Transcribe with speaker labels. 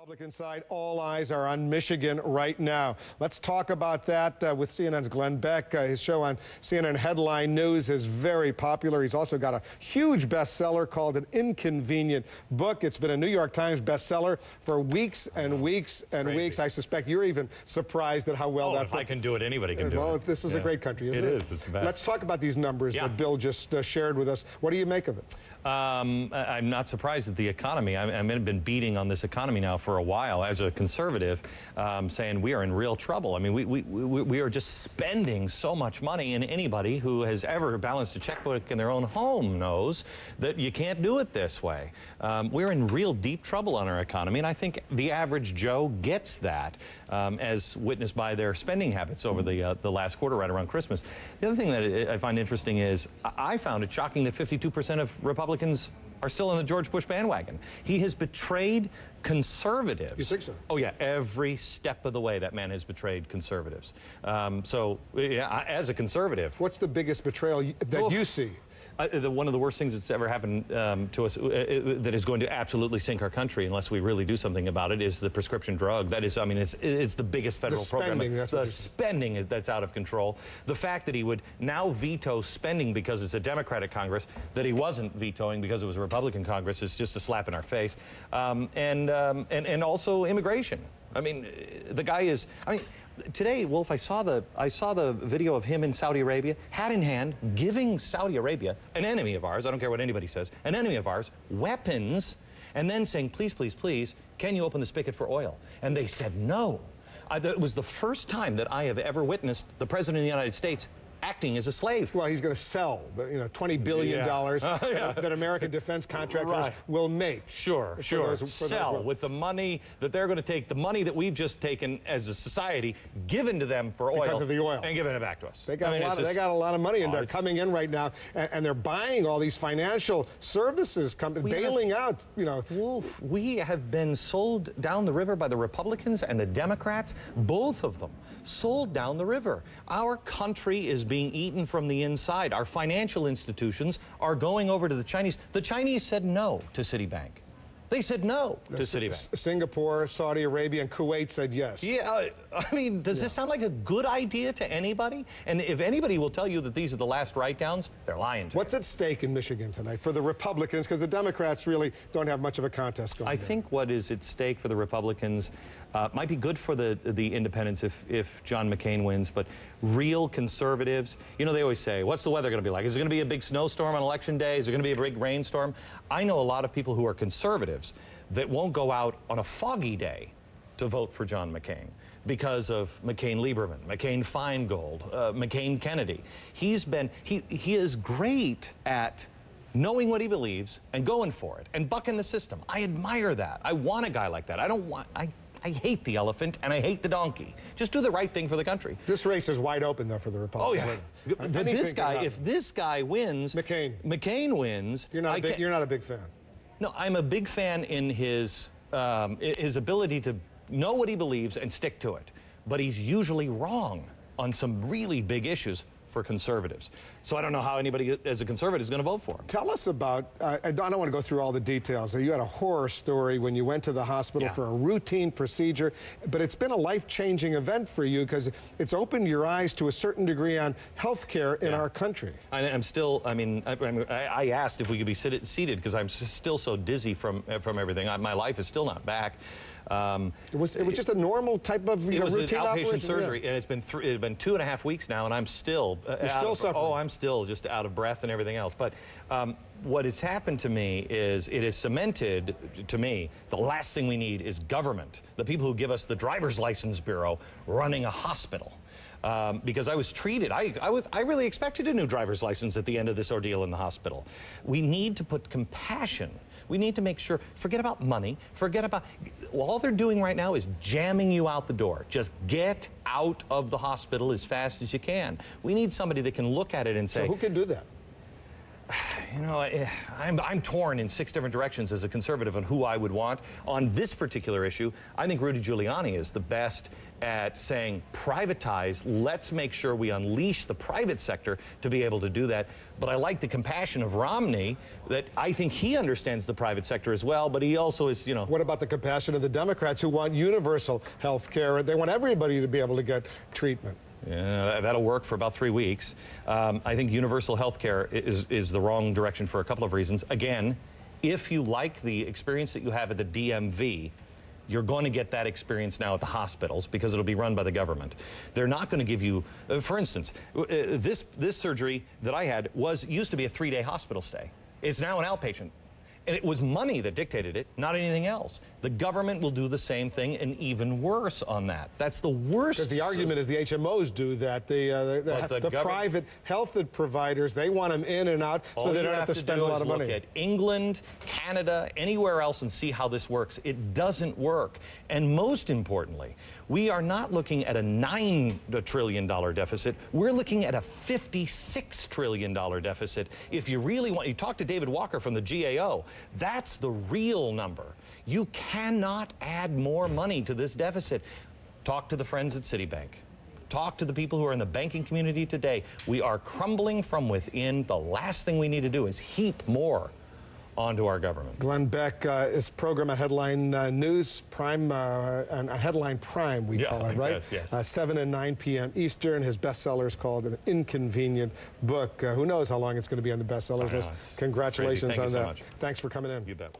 Speaker 1: Republican side, all eyes are on Michigan right now. Let's talk about that with CNN's Glenn Beck. His show on CNN Headline News is very popular. He's also got a huge bestseller called An Inconvenient Book. It's been a New York Times bestseller for weeks and weeks and weeks. I suspect you're even surprised at how well that.
Speaker 2: If I can do it, anybody can do it.
Speaker 1: Well, this is a great country, isn't it?
Speaker 2: It is. It's the best.
Speaker 1: Let's talk about these numbers that Bill just shared with us. What do you make of it?
Speaker 2: I'm not surprised at the economy. I've been beating on this economy now for a while as a conservative, saying we are in real trouble. I mean, we are just spending so much money, and anybody who has ever balanced a checkbook in their own home knows that you can't do it this way. We're in real deep trouble on our economy, and I think the average Joe gets that, as witnessed by their spending habits over the last quarter, right around Christmas. The other thing that I find interesting is I found it shocking that 52% of Republicans are still in the George Bush bandwagon. He has betrayed conservatives.
Speaker 1: You think so?
Speaker 2: Oh, yeah. Every step of the way, that man has betrayed conservatives. Yeah, as a conservative.
Speaker 1: What's the biggest betrayal that you see?
Speaker 2: One of the worst things that's ever happened to us that is going to absolutely sink our country unless we really do something about it is the prescription drug. That is, I mean, it's the biggest federal program. The spending that's out of control. The fact that he would now veto spending because it's a Democratic Congress, that he wasn't vetoing because it was a Republican Congress, is just a slap in our face. And also immigration. I mean, the guy is, I mean, today, Wolf, I saw the video of him in Saudi Arabia, hat in hand, giving Saudi Arabia, an enemy of ours, I don't care what anybody says, an enemy of ours, weapons, and then saying, please, please, please, can you open the spigot for oil? And they said no. It was the first time that I have ever witnessed the President of the United States acting as a slave.
Speaker 1: Well, he's going to sell the $20 billion that American defense contractors will make.
Speaker 2: Sure. Sell with the money that they're going to take, the money that we've just taken as a society, given to them for oil.
Speaker 1: Because of the oil.
Speaker 2: And giving it back to us.
Speaker 1: They got, they got a lot of money, and they're coming in right now, and they're buying all these financial services, bailing out,
Speaker 2: Wolf, we have been sold down the river by the Republicans and the Democrats, both of them, sold down the river. Our country is being eaten from the inside. Our financial institutions are going over to the Chinese. The Chinese said no to Citibank. They said no to Citibank.
Speaker 1: Singapore, Saudi Arabia, and Kuwait said yes.
Speaker 2: Yeah, I mean, does this sound like a good idea to anybody? And if anybody will tell you that these are the last write-downs, they're lying to you.
Speaker 1: What's at stake in Michigan tonight for the Republicans? Because the Democrats really don't have much of a contest going on.
Speaker 2: I think what is at stake for the Republicans might be good for the independents if John McCain wins, but real conservatives, they always say, what's the weather going to be like? Is it going to be a big snowstorm on Election Day? Is it going to be a big rainstorm? I know a lot of people who are conservatives that won't go out on a foggy day to vote for John McCain because of McCain-Lieberman, McCain-Feingold, McCain-Kennedy. He is great at knowing what he believes and going for it and bucking the system. I admire that. I want a guy like that. I hate the elephant and I hate the donkey. Just do the right thing for the country.
Speaker 1: This race is wide open, though, for the Republicans.
Speaker 2: Oh, yeah. This guy, if this guy wins, McCain wins.
Speaker 1: You're not a big fan.
Speaker 2: No, I'm a big fan in his ability to know what he believes and stick to it. But he's usually wrong on some really big issues for conservatives. So I don't know how anybody as a conservative is going to vote for him.
Speaker 1: Tell us about, I don't want to go through all the details. You had a horror story when you went to the hospital for a routine procedure, but it's been a life-changing event for you because it's opened your eyes to a certain degree on health care in our country.
Speaker 2: I'm still, I asked if we could be seated because I'm still so dizzy from everything. My life is still not back.
Speaker 1: It was just a normal type of routine operation?
Speaker 2: It was an outpatient surgery, and it's been 2.5 weeks now, and I'm still
Speaker 1: suffering.
Speaker 2: Oh, I'm still just out of breath and everything else. But what has happened to me is it has cemented to me the last thing we need is government, the people who give us the driver's license bureau running a hospital. Because I was treated, I really expected a new driver's license at the end of this ordeal in the hospital. We need to put compassion. We need to make sure, forget about money, all they're doing right now is jamming you out the door. Just get out of the hospital as fast as you can. We need somebody that can look at it and say.
Speaker 1: So who can do that?
Speaker 2: You know, I'm torn in 6 different directions as a conservative on who I would want. On this particular issue, I think Rudy Giuliani is the best at saying privatize, let's make sure we unleash the private sector to be able to do that. But I like the compassion of Romney, that I think he understands the private sector as well, but he also is, you know.
Speaker 1: What about the compassion of the Democrats who want universal health care? They want everybody to be able to get treatment.
Speaker 2: Yeah, that'll work for about 3 weeks. I think universal health care is the wrong direction for a couple of reasons. Again, if you like the experience that you have at the DMV, you're going to get that experience now at the hospitals because it'll be run by the government. They're not going to give you, for instance, this surgery that I had used to be a 3-day hospital stay. It's now an outpatient. And it was money that dictated it, not anything else. The government will do the same thing and even worse on that. That's the worst.
Speaker 1: Because the argument is the HMOs do that. The private health providers, they want them in and out so they don't have to spend a lot of money.
Speaker 2: Look at England, Canada, anywhere else and see how this works. It doesn't work. And most importantly, we are not looking at a $9 trillion deficit. We're looking at a $56 trillion deficit. If you really want, you talk to David Walker from the GAO, that's the real number. You cannot add more money to this deficit. Talk to the friends at Citibank. Talk to the people who are in the banking community today. We are crumbling from within. The last thing we need to do is heap more onto our government.
Speaker 1: Glenn Beck, his program at Headline News Prime, Headline Prime, we call it, right?
Speaker 2: Yes.
Speaker 1: 7 and 9 p.m. Eastern. His bestseller is called An Inconvenient Book. Who knows how long it's going to be on the bestsellers list. Congratulations on that.
Speaker 2: Thank you so much.
Speaker 1: Thanks for coming in.
Speaker 2: You bet.